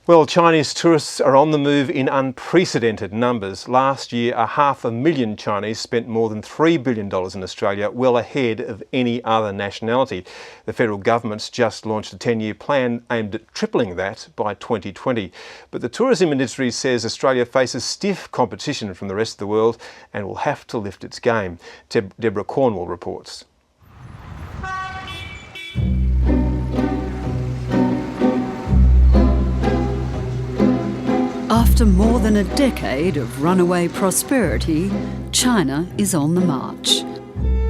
Well, Chinese tourists are on the move in unprecedented numbers. Last year, 500,000 Chinese spent more than $3 billion in Australia, well ahead of any other nationality. The federal government's just launched a 10-year plan aimed at tripling that by 2020. But the tourism industry says Australia faces stiff competition from the rest of the world and will have to lift its game. Deborah Cornwall reports. After more than a decade of runaway prosperity, China is on the march,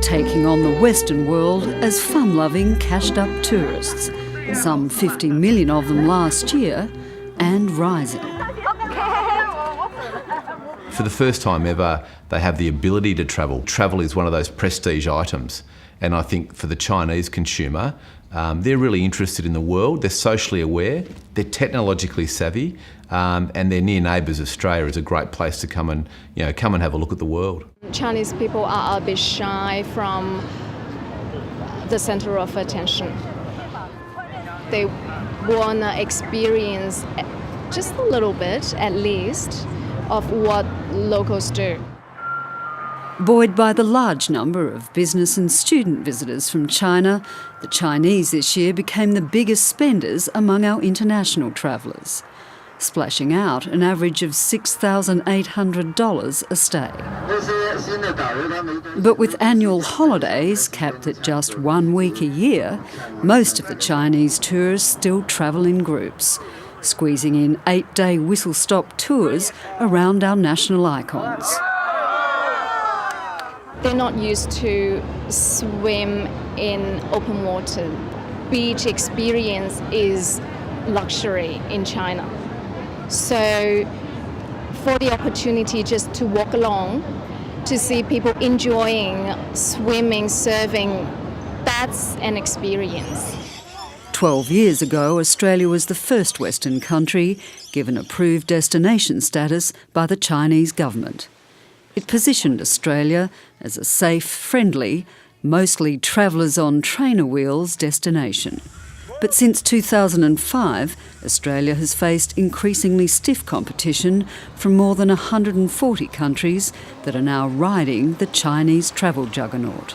taking on the Western world as fun-loving, cashed-up tourists, some 50 million of them last year, and rising. For the first time ever, they have the ability to travel. Travel is one of those prestige items, and I think for the Chinese consumer, they're really interested in the world, they're socially aware, they're technologically savvy, and their near neighbours Australia is a great place to come and have a look at the world. Chinese people are a bit shy from the centre of attention. They want to experience just a little bit, at least, of what locals do. Buoyed by the large number of business and student visitors from China, the Chinese this year became the biggest spenders among our international travellers, splashing out an average of $6,800 a stay. But with annual holidays capped at just 1 week a year, most of the Chinese tourists still travel in groups, squeezing in 8-day whistle-stop tours around our national icons. They're not used to swim in open water. Beach experience is luxury in China. So for the opportunity just to walk along, to see people enjoying swimming, surfing, that's an experience. 12 years ago, Australia was the first Western country given approved destination status by the Chinese government. It positioned Australia as a safe, friendly, mostly travellers on trainer wheels destination. But since 2005, Australia has faced increasingly stiff competition from more than 140 countries that are now riding the Chinese travel juggernaut.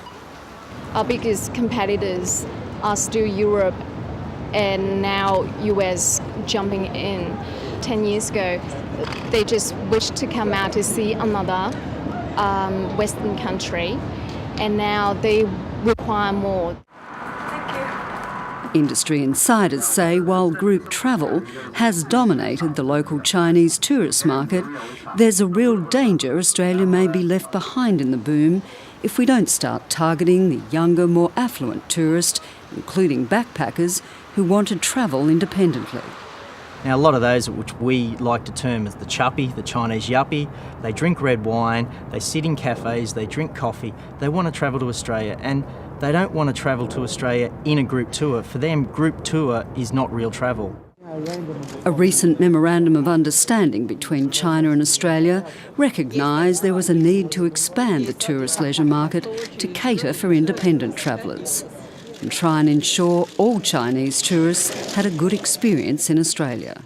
Our biggest competitors are still Europe and now US jumping in. 10 years ago, they just wished to come out to see another Western country, and now they require more. Industry insiders say while group travel has dominated the local Chinese tourist market, there's a real danger Australia may be left behind in the boom if we don't start targeting the younger, more affluent tourist, including backpackers, who want to travel independently. Now, a lot of those, which we like to term as the chuppy, the Chinese yuppie, they drink red wine, they sit in cafes, they drink coffee, they want to travel to Australia, and they don't want to travel to Australia in a group tour. For them, group tour is not real travel. A recent memorandum of understanding between China and Australia recognised there was a need to expand the tourist leisure market to cater for independent travellers and try and ensure all Chinese tourists had a good experience in Australia.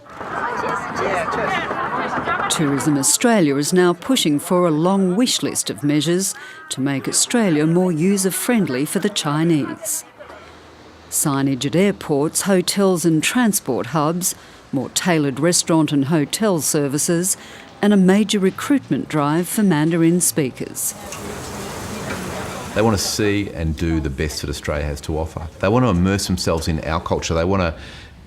Tourism Australia is now pushing for a long wish list of measures to make Australia more user-friendly for the Chinese. Signage at airports, hotels and transport hubs, more tailored restaurant and hotel services, and a major recruitment drive for Mandarin speakers. They want to see and do the best that Australia has to offer. They want to immerse themselves in our culture. They want to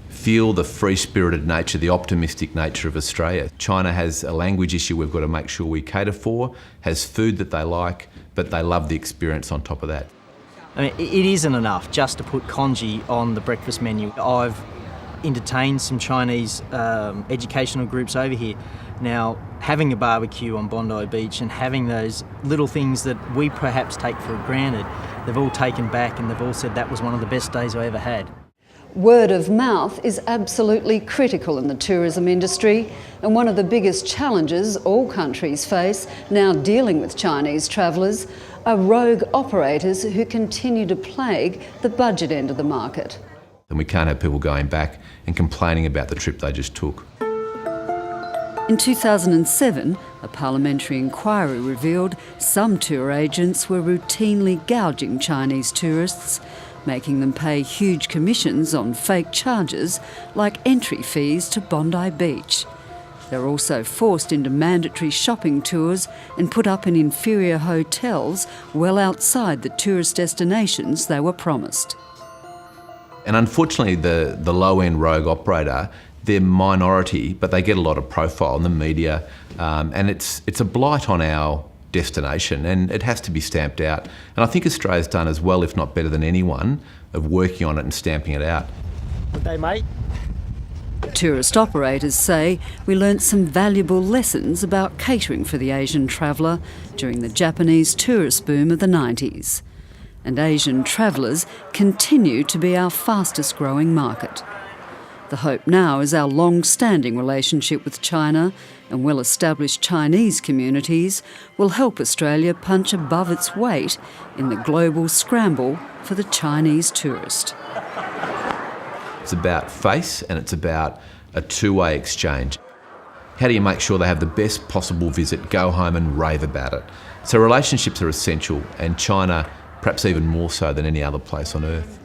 feel the free-spirited nature, the optimistic nature of Australia. China has a language issue we've got to make sure we cater for, has food that they like, but they love the experience on top of that. I mean, it isn't enough just to put congee on the breakfast menu. I've entertained some Chinese educational groups over here. Now, having a barbecue on Bondi Beach and having those little things that we perhaps take for granted, they've all taken back and they've all said that was one of the best days I ever had. Word of mouth is absolutely critical in the tourism industry, and one of the biggest challenges all countries face now dealing with Chinese travellers are rogue operators who continue to plague the budget end of the market. And we can't have people going back and complaining about the trip they just took. In 2007, a parliamentary inquiry revealed some tour agents were routinely gouging Chinese tourists, making them pay huge commissions on fake charges like entry fees to Bondi Beach. They're also forced into mandatory shopping tours and put up in inferior hotels well outside the tourist destinations they were promised. And unfortunately, the low-end rogue operator, they're minority, but they get a lot of profile in the media, and it's a blight on our destination, and it has to be stamped out. And I think Australia's done as well, if not better than anyone, of working on it and stamping it out. Good day, mate. Tourist operators say we learnt some valuable lessons about catering for the Asian traveller during the Japanese tourist boom of the 90s. And Asian travellers continue to be our fastest growing market. The hope now is our long-standing relationship with China and well-established Chinese communities will help Australia punch above its weight in the global scramble for the Chinese tourist. It's about face and it's about a two-way exchange. How do you make sure they have the best possible visit, go home and rave about it? So relationships are essential, and China perhaps even more so than any other place on earth.